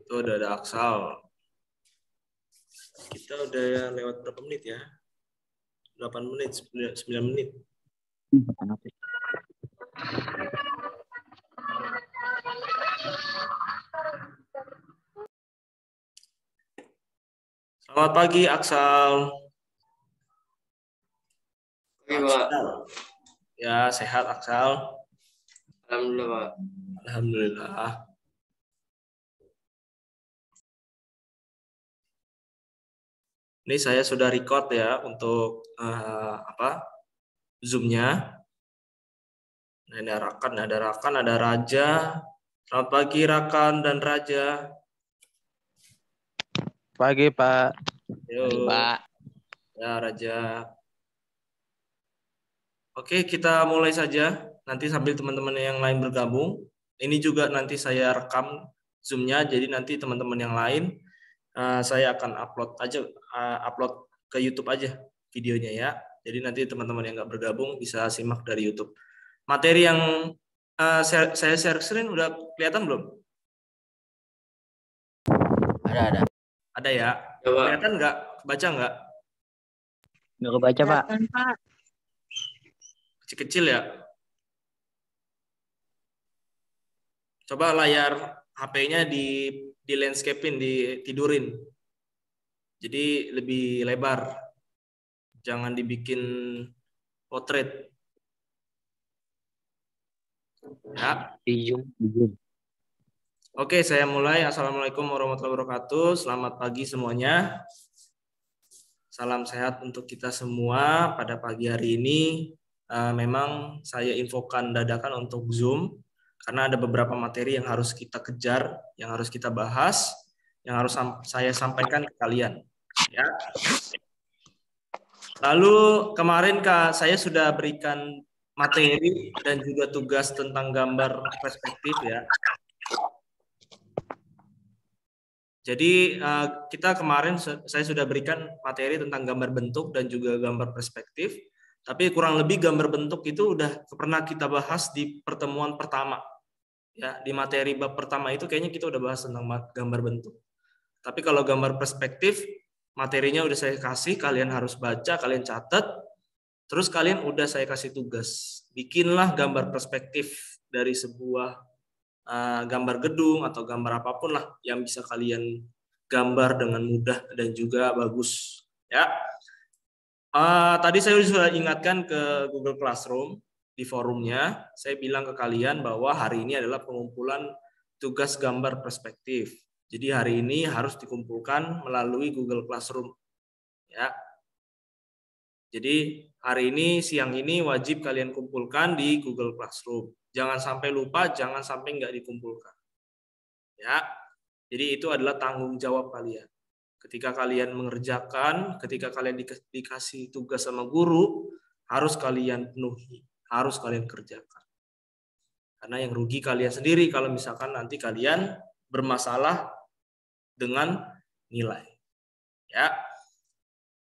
Tuh udah ada Aksal. Kita udah lewat berapa menit ya? 8 menit, 9 menit. Selamat pagi Aksal. Pagi, Pak. Ya, sehat Aksal. Alhamdulillah, Pak. Alhamdulillah. Ini saya sudah record ya untuk Zoom-nya. Nah, ada Rakan, ada Raja. Selamat pagi Rakan dan Raja. Pagi, Pak. Pagi, Pak. Ya, Raja. Oke, kita mulai saja. Nanti sambil teman-teman yang lain bergabung. Ini juga nanti saya rekam Zoom-nya, jadi nanti teman-teman yang lain saya akan upload ke YouTube aja videonya ya. Jadi nanti teman-teman yang nggak bergabung bisa simak dari YouTube. Materi yang saya share screen udah kelihatan belum? Ada. Ada ya? Coba. Kelihatan nggak? Baca nggak? Nggak kebaca, Pak. Kecil-kecil ya? Coba layar HP-nya di landscape-in, ditidurin. Jadi lebih lebar. Jangan dibikin portrait. Ya. Oke, saya mulai. Assalamualaikum warahmatullahi wabarakatuh. Selamat pagi semuanya. Salam sehat untuk kita semua pada pagi hari ini. Memang saya infokan dadakan untuk Zoom karena ada beberapa materi yang harus kita kejar, yang harus kita bahas, yang harus saya sampaikan ke kalian. Ya. Lalu kemarin saya sudah berikan materi dan juga tugas tentang gambar perspektif ya. Jadi kita kemarin saya sudah berikan materi tentang gambar bentuk dan juga gambar perspektif. Tapi kurang lebih gambar bentuk itu udah pernah kita bahas di pertemuan pertama. Ya, di materi bab pertama itu kayaknya kita udah bahas tentang gambar bentuk. Tapi kalau gambar perspektif, materinya udah saya kasih, kalian harus baca, kalian catat. Terus kalian udah saya kasih tugas. Bikinlah gambar perspektif dari sebuah gambar gedung atau gambar apapun lah yang bisa kalian gambar dengan mudah dan juga bagus. Ya. Tadi saya sudah ingatkan ke Google Classroom di forumnya, saya bilang ke kalian bahwa hari ini adalah pengumpulan tugas gambar perspektif. Jadi hari ini harus dikumpulkan melalui Google Classroom. Ya. Jadi hari ini, siang ini wajib kalian kumpulkan di Google Classroom. Jangan sampai lupa, jangan sampai nggak dikumpulkan. Ya. Jadi itu adalah tanggung jawab kalian. Ketika kalian mengerjakan, ketika kalian dikasih tugas sama guru, harus kalian penuhi, harus kalian kerjakan. Karena yang rugi kalian sendiri kalau misalkan nanti kalian bermasalah dengan nilai. Ya.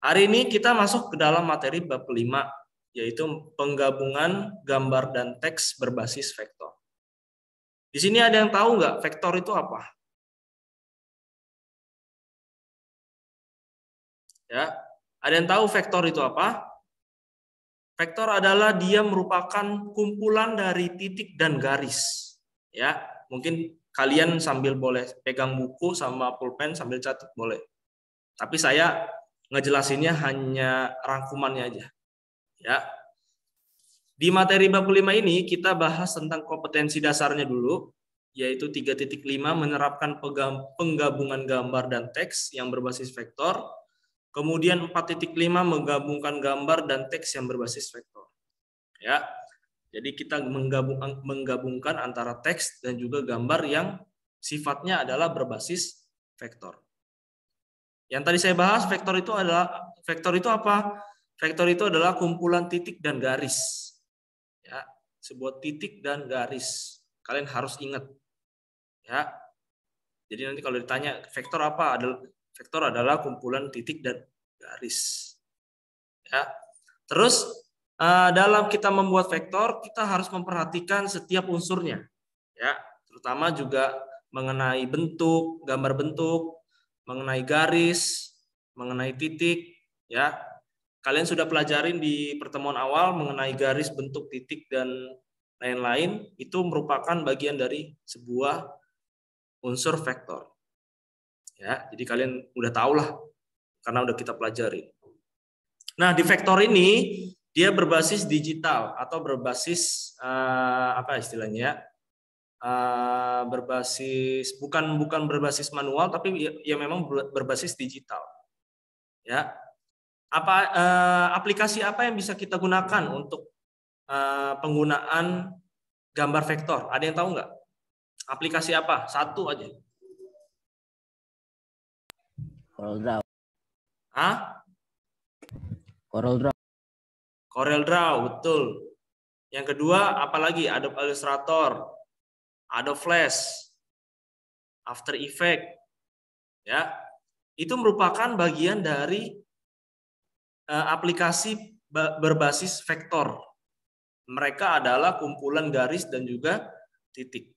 Hari ini kita masuk ke dalam materi bab 5, yaitu penggabungan gambar dan teks berbasis vektor. Di sini ada yang tahu nggak vektor itu apa? Ya, ada yang tahu vektor itu apa? Vektor adalah dia merupakan kumpulan dari titik dan garis. Ya, mungkin kalian sambil boleh pegang buku sama pulpen sambil catat boleh. Tapi saya ngejelasinnya hanya rangkumannya aja. Ya. Di materi bab 5 ini kita bahas tentang kompetensi dasarnya dulu, yaitu 3.5 menerapkan penggabungan gambar dan teks yang berbasis vektor. Kemudian 4.5 menggabungkan gambar dan teks yang berbasis vektor. Ya. Jadi kita menggabungkan antara teks dan juga gambar yang sifatnya adalah berbasis vektor. Yang tadi saya bahas vektor itu apa? Vektor itu adalah kumpulan titik dan garis. Ya, sebuah titik dan garis. Kalian harus ingat. Ya. Jadi nanti kalau ditanya vektor apa? Vektor adalah kumpulan titik dan garis. Ya. Terus dalam kita membuat vektor, kita harus memperhatikan setiap unsurnya. Ya, terutama juga mengenai bentuk, gambar bentuk, mengenai garis, mengenai titik, ya. Kalian sudah pelajarin di pertemuan awal mengenai garis, bentuk, titik, dan lain-lain. Itu merupakan bagian dari sebuah unsur vektor. Ya, jadi kalian udah tahu lah karena udah kita pelajari. Nah, di vektor ini dia berbasis digital atau berbasis apa istilahnya? Berbasis bukan berbasis manual, tapi ya memang berbasis digital. Ya, aplikasi apa yang bisa kita gunakan untuk penggunaan gambar vektor? Ada yang tahu nggak? Aplikasi apa? Satu aja. CorelDRAW. Hah? CorelDRAW. CorelDRAW, betul. Yang kedua, apalagi? Adobe Illustrator, Adobe Flash, After Effects, ya. Itu merupakan bagian dari aplikasi berbasis vektor. Mereka adalah kumpulan garis dan juga titik.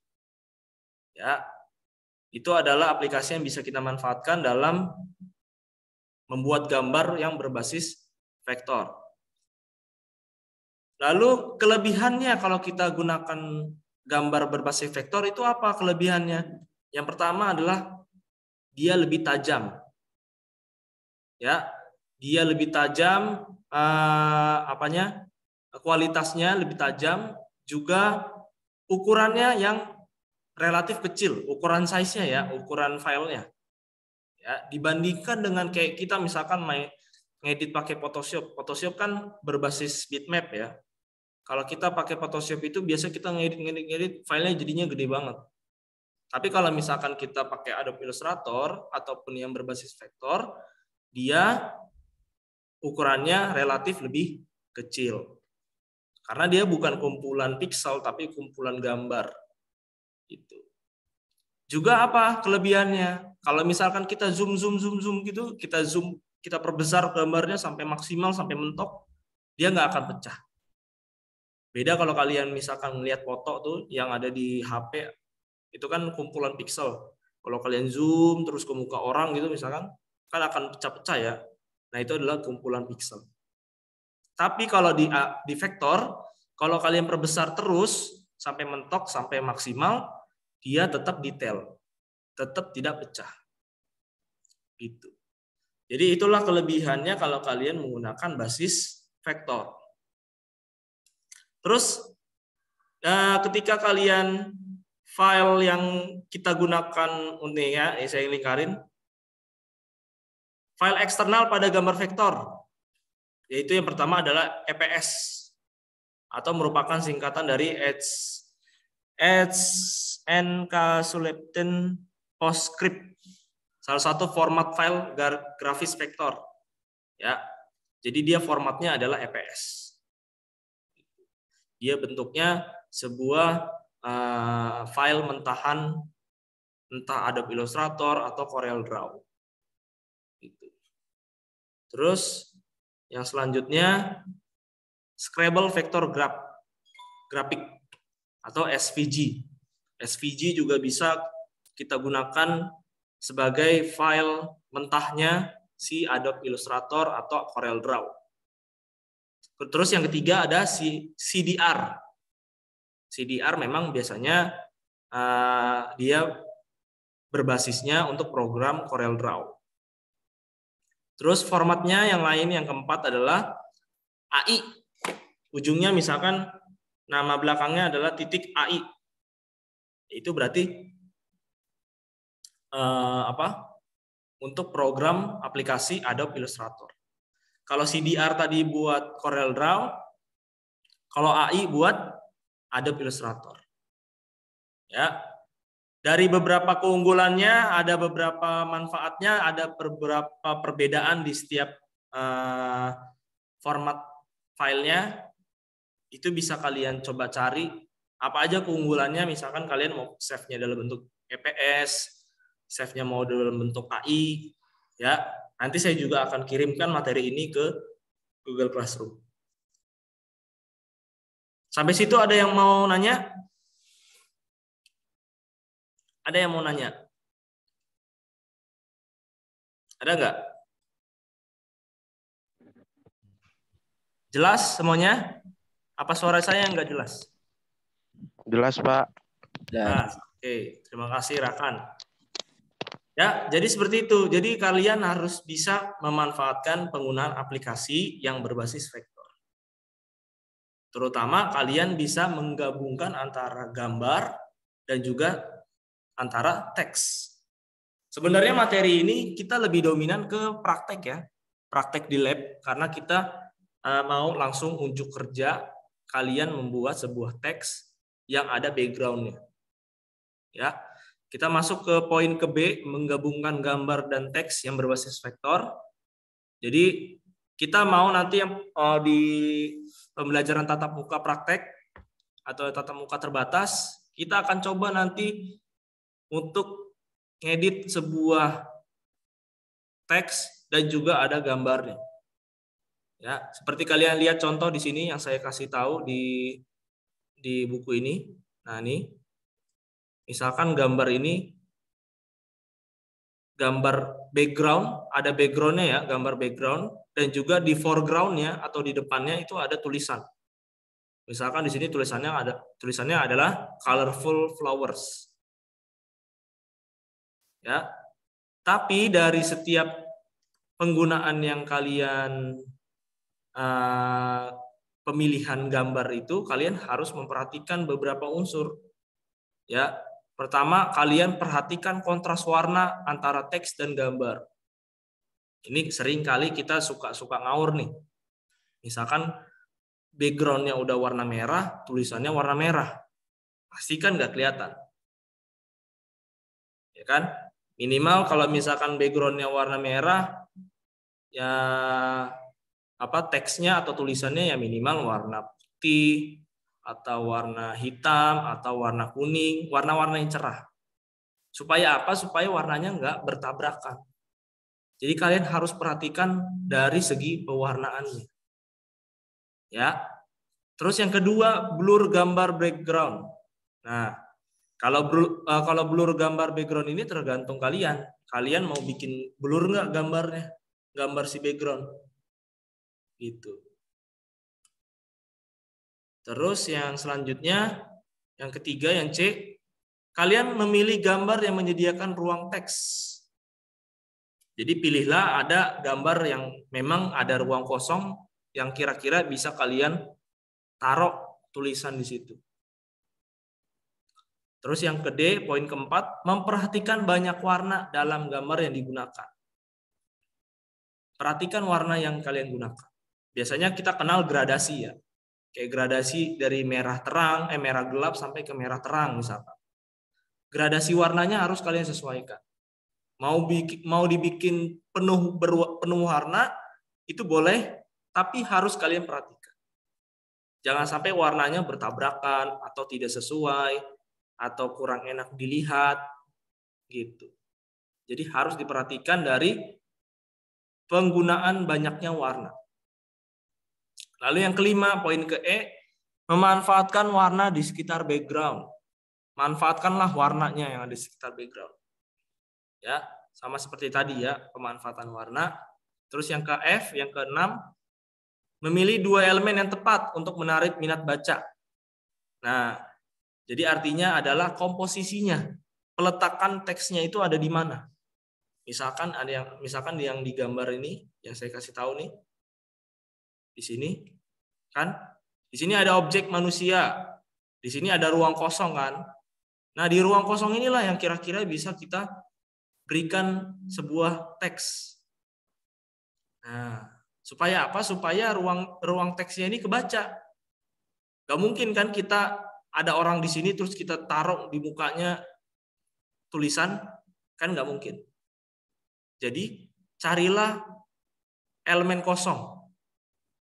Ya. Itu adalah aplikasi yang bisa kita manfaatkan dalam membuat gambar yang berbasis vektor. Lalu kelebihannya kalau kita gunakan gambar berbasis vektor itu apa kelebihannya? Yang pertama adalah dia lebih tajam. Ya, dia lebih tajam, kualitasnya lebih tajam, juga ukurannya yang relatif kecil, ukuran size-nya ya, ukuran filenya. Ya, dibandingkan dengan kayak kita misalkan ngedit pakai Photoshop. Photoshop kan berbasis bitmap ya. Kalau kita pakai Photoshop itu biasa kita ngedit filenya jadinya gede banget. Tapi kalau misalkan kita pakai Adobe Illustrator ataupun yang berbasis vektor, dia ukurannya relatif lebih kecil. Karena dia bukan kumpulan pixel tapi kumpulan gambar. Itu. Juga apa kelebihannya? Kalau misalkan kita zoom gitu, kita perbesar gambarnya sampai maksimal sampai mentok, dia nggak akan pecah. Beda kalau kalian misalkan melihat foto tuh yang ada di HP, itu kan kumpulan pixel. Kalau kalian zoom terus ke muka orang gitu misalkan, kan akan pecah-pecah ya. Nah itu adalah kumpulan pixel. Tapi kalau di vektor, kalau kalian perbesar terus sampai mentok, sampai maksimal, dia tetap detail, tetap tidak pecah. Gitu. Jadi itulah kelebihannya kalau kalian menggunakan basis vektor. Terus ketika kalian file yang kita gunakan untuk saya lingkarin file eksternal pada gambar vektor, yaitu yang pertama adalah EPS atau merupakan singkatan dari encapsulated PostScript, salah satu format file grafis vektor. Ya, jadi dia formatnya adalah EPS. Dia bentuknya sebuah file mentahan entah Adobe Illustrator atau CorelDRAW. Gitu. Terus yang selanjutnya Scrabble Vector Graphic atau SVG. SVG juga bisa kita gunakan sebagai file mentahnya si Adobe Illustrator atau CorelDRAW. Terus yang ketiga ada CDR. CDR memang biasanya dia berbasisnya untuk program CorelDRAW. Terus formatnya yang lain yang keempat adalah AI. Ujungnya misalkan nama belakangnya adalah titik AI. Itu berarti untuk program aplikasi Adobe Illustrator. Kalau CDR tadi buat CorelDRAW, kalau AI buat Adobe Illustrator. Ya. Dari beberapa keunggulannya, ada beberapa manfaatnya, ada beberapa perbedaan di setiap format filenya. Itu bisa kalian coba cari apa aja keunggulannya. Misalkan kalian mau save-nya dalam bentuk EPS, save-nya mau dalam bentuk AI, ya. Nanti saya juga akan kirimkan materi ini ke Google Classroom. Sampai situ ada yang mau nanya? Ada yang mau nanya? Ada nggak? Jelas semuanya? Apa suara saya yang nggak jelas? Jelas, Pak. Jelas. Oke, terima kasih Rakan. Ya, jadi seperti itu. Jadi kalian harus bisa memanfaatkan penggunaan aplikasi yang berbasis vektor. Terutama kalian bisa menggabungkan antara gambar dan juga antara teks. Sebenarnya materi ini kita lebih dominan ke praktek ya. Praktek di lab karena kita mau langsung unjuk kerja kalian membuat sebuah teks yang ada background-nya. Ya. Kita masuk ke poin ke B, menggabungkan gambar dan teks yang berbasis vektor. Jadi kita mau nanti yang di pembelajaran tatap muka praktek atau tatap muka terbatas, kita akan coba nanti untuk ngedit sebuah teks dan juga ada gambarnya. Ya, seperti kalian lihat contoh di sini yang saya kasih tahu di buku ini. Nah, ini misalkan gambar ini gambar background, ada backgroundnya ya, gambar background, dan juga di foregroundnya atau di depannya itu ada tulisan. Misalkan di sini tulisannya adalah colorful flowers. Ya, tapi dari setiap penggunaan yang kalian pemilihan gambar itu kalian harus memperhatikan beberapa unsur. Ya, pertama kalian perhatikan kontras warna antara teks dan gambar. Ini sering kali kita suka ngawur nih. Misalkan backgroundnya udah warna merah, tulisannya warna merah, pasti kan nggak kelihatan. Ya kan? Minimal kalau misalkan backgroundnya warna merah, ya teksnya atau tulisannya ya minimal warna putih atau warna hitam atau warna kuning, warna-warna yang cerah. Supaya apa? Supaya warnanya nggak bertabrakan. Jadi kalian harus perhatikan dari segi pewarnaannya. Ya. Terus yang kedua, blur gambar background. Nah, kalau blur gambar background ini tergantung kalian. Kalian mau bikin blur nggak gambarnya? Gambar si background. Gitu. Terus yang selanjutnya, yang ketiga, yang C, kalian memilih gambar yang menyediakan ruang teks. Jadi pilihlah ada gambar yang memang ada ruang kosong yang kira-kira bisa kalian taruh tulisan di situ. Terus yang D, poin keempat, memperhatikan banyak warna dalam gambar yang digunakan. Perhatikan warna yang kalian gunakan. Biasanya kita kenal gradasi ya. Kayak gradasi dari merah terang, merah gelap sampai ke merah terang misalkan. Gradasi warnanya harus kalian sesuaikan. Mau dibikin penuh warna itu boleh, tapi harus kalian perhatikan. Jangan sampai warnanya bertabrakan atau tidak sesuai atau kurang enak dilihat gitu. Jadi harus diperhatikan dari penggunaan banyaknya warna. Lalu yang kelima, poin ke E, memanfaatkan warna di sekitar background. Manfaatkanlah warnanya yang ada di sekitar background. Ya, sama seperti tadi ya, pemanfaatan warna. Terus yang ke F, yang keenam, memilih dua elemen yang tepat untuk menarik minat baca. Nah, jadi artinya adalah komposisinya, peletakan teksnya itu ada di mana. Misalkan yang di gambar ini, yang saya kasih tahu nih, di sini, kan? Di sini ada objek manusia, di sini ada ruang kosong kan. Nah di ruang kosong inilah yang kira-kira bisa kita berikan sebuah teks. Nah, supaya apa? Supaya ruang teksnya ini kebaca. Gak mungkin kan kita ada orang di sini terus kita taruh di mukanya tulisan, kan nggak mungkin. Jadi carilah elemen kosong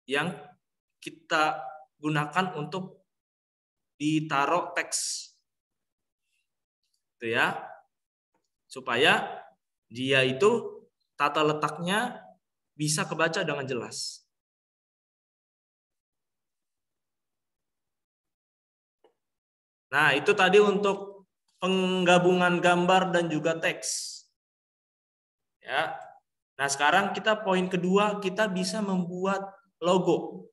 yang kita gunakan untuk ditaruh teks, itu ya, supaya dia itu tata letaknya bisa kebaca dengan jelas. Nah, itu tadi untuk penggabungan gambar dan juga teks. Ya. Nah, sekarang kita poin kedua, kita bisa membuat logo.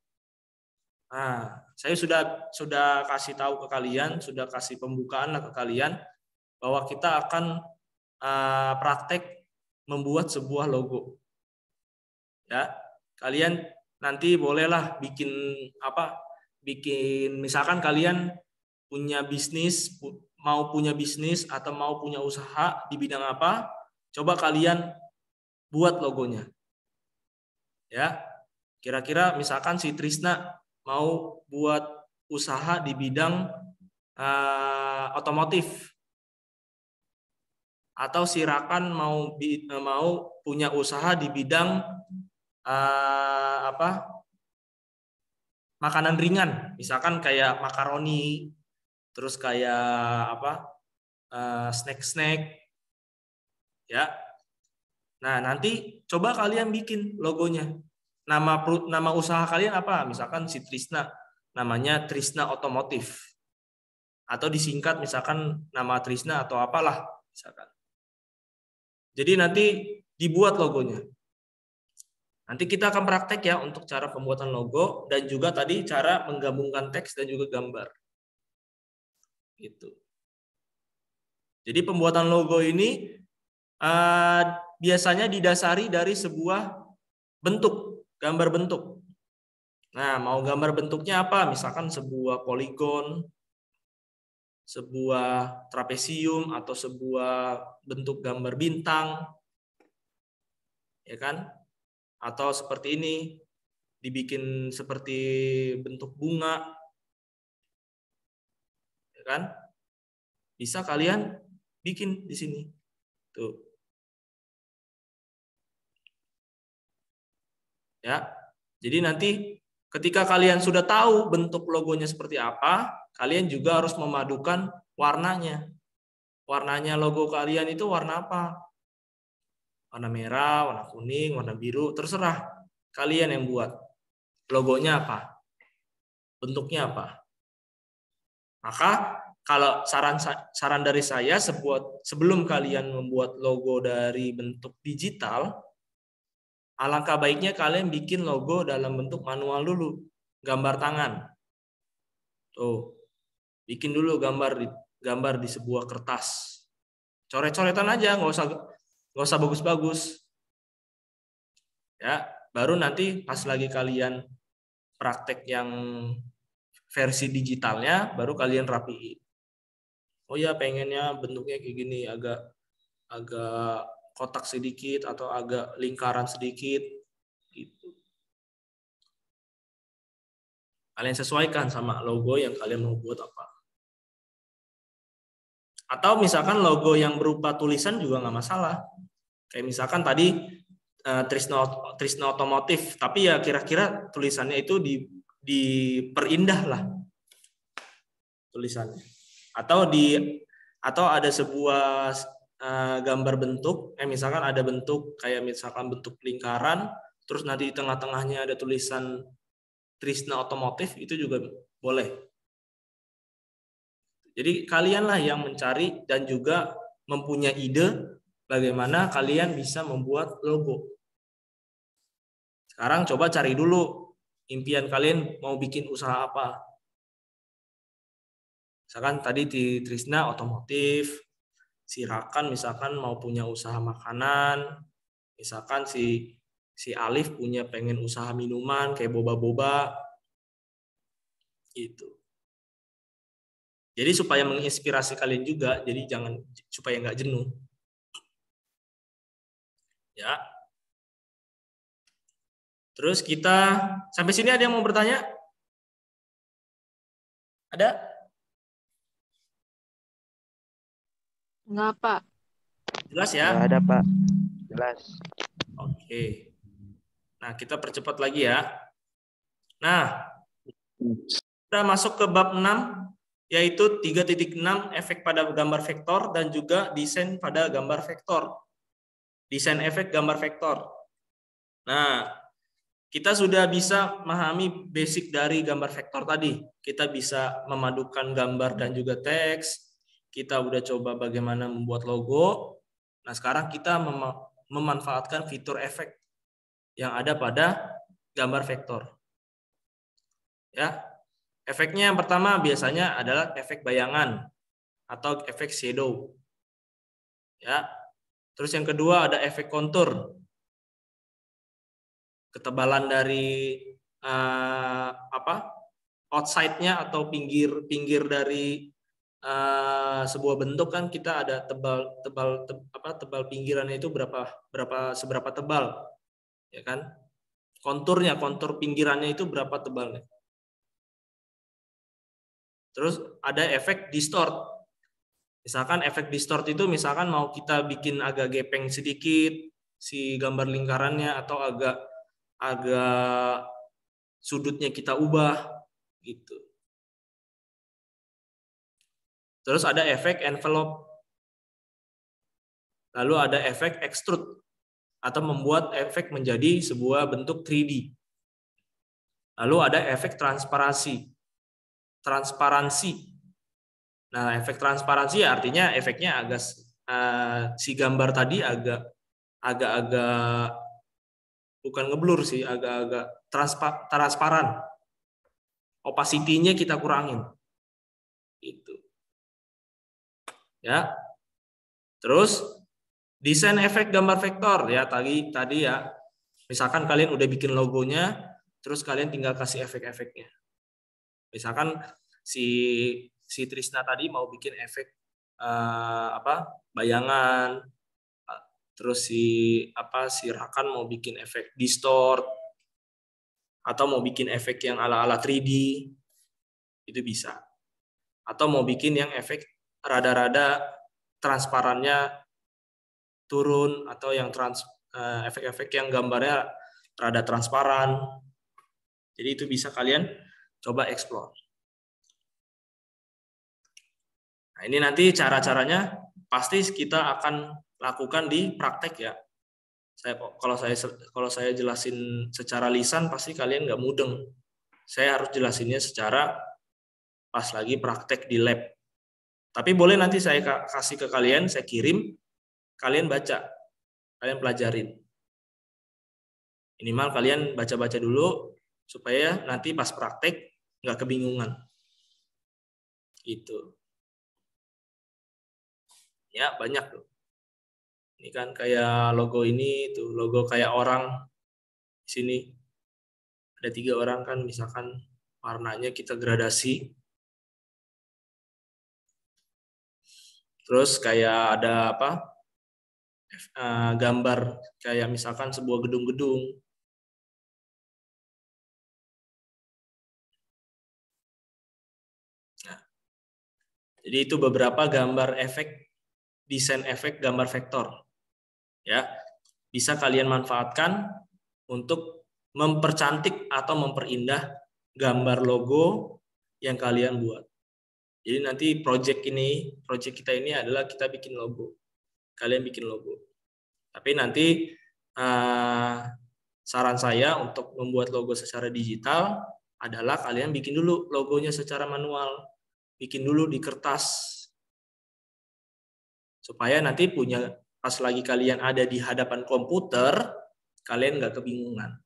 Nah, saya sudah kasih tahu ke kalian, sudah kasih pembukaan lah ke kalian bahwa kita akan praktek membuat sebuah logo. Ya, kalian nanti bolehlah bikin misalkan kalian punya bisnis, mau punya bisnis atau mau punya usaha di bidang apa, coba kalian buat logonya. Ya, kira-kira misalkan si Trisna mau buat usaha di bidang otomotif, atau si Rakan mau punya usaha di bidang makanan ringan, misalkan kayak makaroni, terus kayak snack-snack, ya. Nah, nanti coba kalian bikin logonya. Nama usaha kalian apa? Misalkan si Trisna, namanya Trisna Otomotif. Atau disingkat misalkan nama Trisna atau apalah, misalkan. Jadi nanti dibuat logonya. Nanti kita akan praktek ya untuk cara pembuatan logo dan juga tadi cara menggabungkan teks dan juga gambar. Gitu. Jadi pembuatan logo ini biasanya didasari dari sebuah bentuk, gambar bentuk. Nah, mau gambar bentuknya apa? Misalkan sebuah poligon, sebuah trapesium, atau sebuah bentuk gambar bintang, ya kan? Atau seperti ini, dibikin seperti bentuk bunga, ya kan? Bisa kalian bikin di sini, tuh. Ya, jadi nanti ketika kalian sudah tahu bentuk logonya seperti apa, kalian juga harus memadukan warnanya. Warnanya logo kalian itu warna apa? Warna merah, warna kuning, warna biru, terserah kalian yang buat. Logonya apa? Bentuknya apa? Maka kalau saran dari saya, sebelum kalian membuat logo dari bentuk digital, alangkah baiknya kalian bikin logo dalam bentuk manual dulu, gambar tangan. Tuh, bikin dulu gambar di sebuah kertas. Coret-coretan aja, nggak usah bagus-bagus. Ya, baru nanti pas lagi kalian praktek yang versi digitalnya, baru kalian rapiin. Oh ya, pengennya bentuknya kayak gini, agak kotak sedikit atau agak lingkaran sedikit gitu. Kalian sesuaikan sama logo yang kalian mau buat apa. Atau misalkan logo yang berupa tulisan juga nggak masalah. Kayak misalkan tadi Trisna Otomotif, tapi ya kira-kira tulisannya itu diperindah lah tulisannya. Atau ada sebuah gambar bentuk, misalkan ada bentuk kayak misalkan bentuk lingkaran, terus nanti di tengah-tengahnya ada tulisan Trisna Otomotif, itu juga boleh. Jadi kalianlah yang mencari dan juga mempunyai ide bagaimana kalian bisa membuat logo. Sekarang coba cari dulu impian kalian mau bikin usaha apa. Misalkan tadi di Trisna Otomotif, si Rakan misalkan mau punya usaha makanan, misalkan si Alif punya pengen usaha minuman kayak boba-boba, gitu. Jadi supaya menginspirasi kalian juga, jadi jangan supaya nggak jenuh. Ya. Terus kita sampai sini ada yang mau bertanya? Ada? Enggak, Pak. Jelas ya? Nggak ada, Pak. Jelas. Oke. Nah, kita percepat lagi ya. Nah, kita masuk ke bab 6, yaitu 3.6 efek pada gambar vektor dan juga desain pada gambar vektor. Desain efek gambar vektor. Nah, kita sudah bisa memahami basic dari gambar vektor tadi. Kita bisa memadukan gambar dan juga teks. kita udah coba bagaimana membuat logo. Nah, sekarang kita memanfaatkan fitur efek yang ada pada gambar vektor. Ya. Efeknya yang pertama biasanya adalah efek bayangan atau efek shadow. Ya. Terus yang kedua ada efek kontur. Ketebalan dari outside-nya atau pinggir dari sebuah bentuk kan kita ada tebal pinggirannya itu seberapa tebal, ya kan? Kontur pinggirannya itu berapa tebalnya. Terus ada efek distort. Misalkan efek distort itu misalkan mau kita bikin agak gepeng sedikit si gambar lingkarannya atau agak sudutnya kita ubah gitu. Terus ada efek envelope. Lalu ada efek extrude atau membuat efek menjadi sebuah bentuk 3D. Lalu ada efek transparansi. Nah, efek transparansi artinya efeknya agak si gambar tadi agak bukan ngeblur sih, agak transparan. Opacity-nya kita kurangin. Gitu. Ya. Terus desain efek gambar vektor ya tadi ya. Misalkan kalian udah bikin logonya, terus kalian tinggal kasih efek-efeknya. Misalkan si Trisna tadi mau bikin efek bayangan, terus si Rakan mau bikin efek distort atau mau bikin efek yang ala-ala 3D itu bisa. Atau mau bikin yang efek rada-rada transparannya turun atau yang efek-efek yang gambarnya rada transparan. Jadi itu bisa kalian coba explore. Nah, ini nanti cara-caranya pasti kita akan lakukan di praktek ya. Kalau saya jelasin secara lisan pasti kalian nggak mudeng. Saya harus jelasinnya secara pas lagi praktek di lab. Tapi boleh nanti saya kasih ke kalian, saya kirim, kalian baca, kalian pelajarin. Minimal kalian baca-baca dulu supaya nanti pas praktek nggak kebingungan. Gitu. Ya, banyak loh. Ini kan kayak logo ini, tuh logo kayak orang. Di sini ada 3 orang kan, misalkan warnanya kita gradasi. Terus kayak ada gambar kayak misalkan sebuah gedung-gedung. Nah, jadi itu beberapa gambar efek, desain efek gambar vektor. Ya, bisa kalian manfaatkan untuk mempercantik atau memperindah gambar logo yang kalian buat. Jadi nanti project kita ini adalah kita bikin logo. Kalian bikin logo. Tapi nanti saran saya untuk membuat logo secara digital adalah kalian bikin dulu logonya secara manual. Bikin dulu di kertas. Supaya nanti pas lagi kalian ada di hadapan komputer, kalian nggak kebingungan.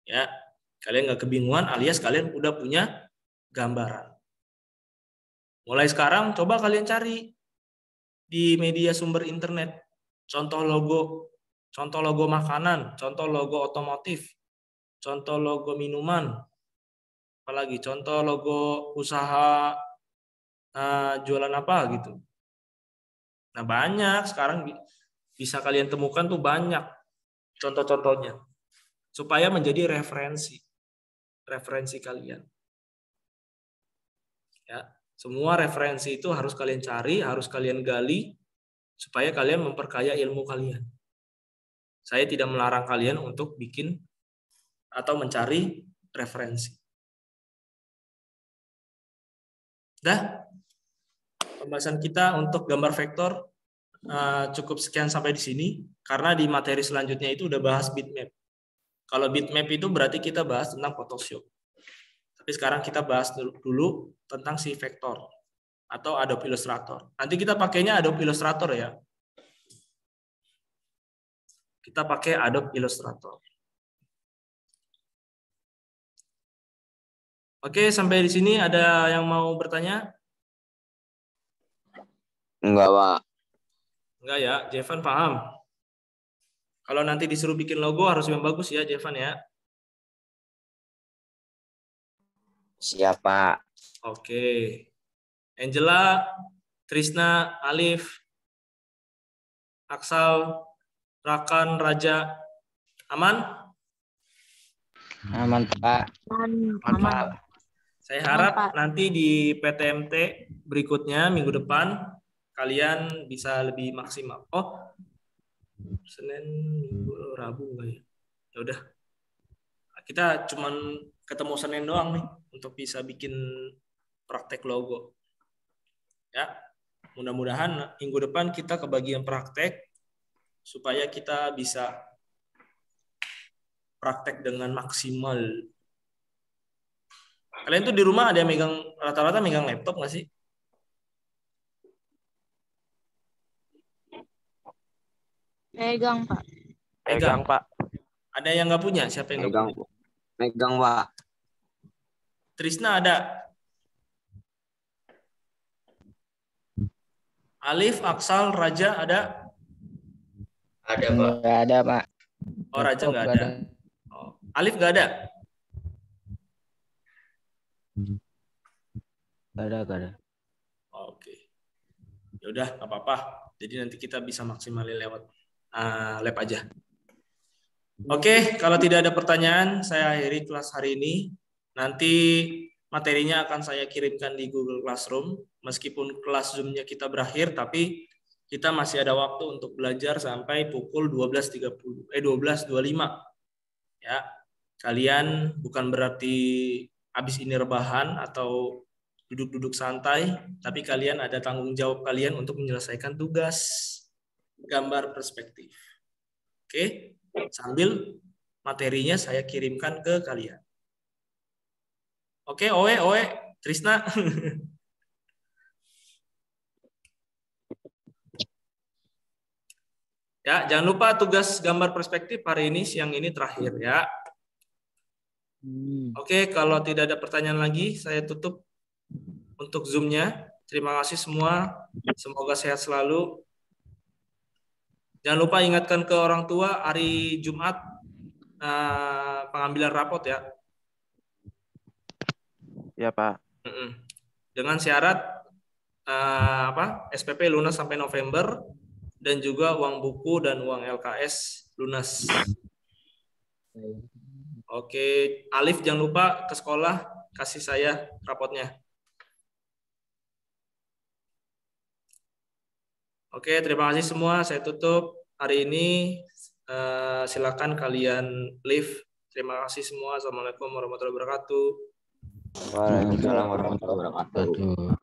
Ya, kalian nggak kebingungan alias kalian udah punya gambaran. Mulai sekarang coba kalian cari di media sumber internet contoh logo makanan, contoh logo otomotif, contoh logo minuman, apalagi contoh logo usaha jualan apa gitu. Nah, banyak sekarang bisa kalian temukan tuh banyak contoh-contohnya supaya menjadi referensi kalian. Ya, semua referensi itu harus kalian cari, harus kalian gali supaya kalian memperkaya ilmu kalian. Saya tidak melarang kalian untuk bikin atau mencari referensi. Dah, pembahasan kita untuk gambar vektor cukup sekian sampai di sini karena di materi selanjutnya itu udah bahas bitmap. Kalau bitmap itu berarti kita bahas tentang Photoshop. Tapi sekarang kita bahas dulu tentang si vektor. atau Adobe Illustrator. Nanti kita pakainya Adobe Illustrator ya. Kita pakai Adobe Illustrator. Oke, sampai di sini ada yang mau bertanya? Enggak, Pak. Enggak ya, Jevan paham. Kalau nanti disuruh bikin logo harus yang bagus ya, Jevan ya. Siapa? Oke. Angela, Trisna, Alif, Aksal, Rakan, Raja, aman? Aman, Pak. Aman. Saya Aman, harap Pak. nanti di PTMT berikutnya minggu depan kalian bisa lebih maksimal. Oh, Senin, Minggu, Rabu enggak ya? Ya udah. Kita cuman ketemu Senin doang nih untuk bisa bikin praktek logo. Ya. Mudah-mudahan minggu depan kita ke bagian praktek supaya kita bisa praktek dengan maksimal. Kalian tuh di rumah ada yang megang, rata-rata megang laptop nggak sih? Pegang, Pak. Pegang, Pak. Ada yang nggak punya? Siapa yang nggak Megang. punya? Megang, Pak. Trisna ada. Alif, Aksal, Raja ada? Ada, Pak. Nggak ada, Pak. Oh, Raja Laptop nggak nggak ada. Oh. Alif nggak ada? Nggak ada. Oke. Ya udah, nggak apa-apa. Jadi nanti kita bisa maksimalin lewat lab aja. Oke, kalau tidak ada pertanyaan, saya akhiri kelas hari ini. Nanti materinya akan saya kirimkan di Google Classroom. Meskipun kelas Zoom-nya kita berakhir, tapi kita masih ada waktu untuk belajar sampai pukul 12.25. Ya, kalian bukan berarti habis ini rebahan atau duduk-duduk santai, tapi kalian ada tanggung jawab kalian untuk menyelesaikan tugas gambar perspektif. Oke, sambil materinya saya kirimkan ke kalian. Oke, Oe, Trisna. Ya, jangan lupa tugas gambar perspektif hari ini siang ini terakhir ya. Oke, kalau tidak ada pertanyaan lagi, saya tutup untuk Zoom-nya. Terima kasih semua. Semoga sehat selalu. Jangan lupa ingatkan ke orang tua hari Jumat pengambilan rapot ya. Ya, Pak. Dengan syarat SPP lunas sampai November dan juga uang buku dan uang LKS lunas. Oke, Alif jangan lupa ke sekolah kasih saya rapotnya. Oke, terima kasih semua. Saya tutup hari ini. Silakan kalian leave. Terima kasih semua. Assalamualaikum warahmatullahi wabarakatuh. Waalaikumsalam warahmatullahi wabarakatuh. Aduh.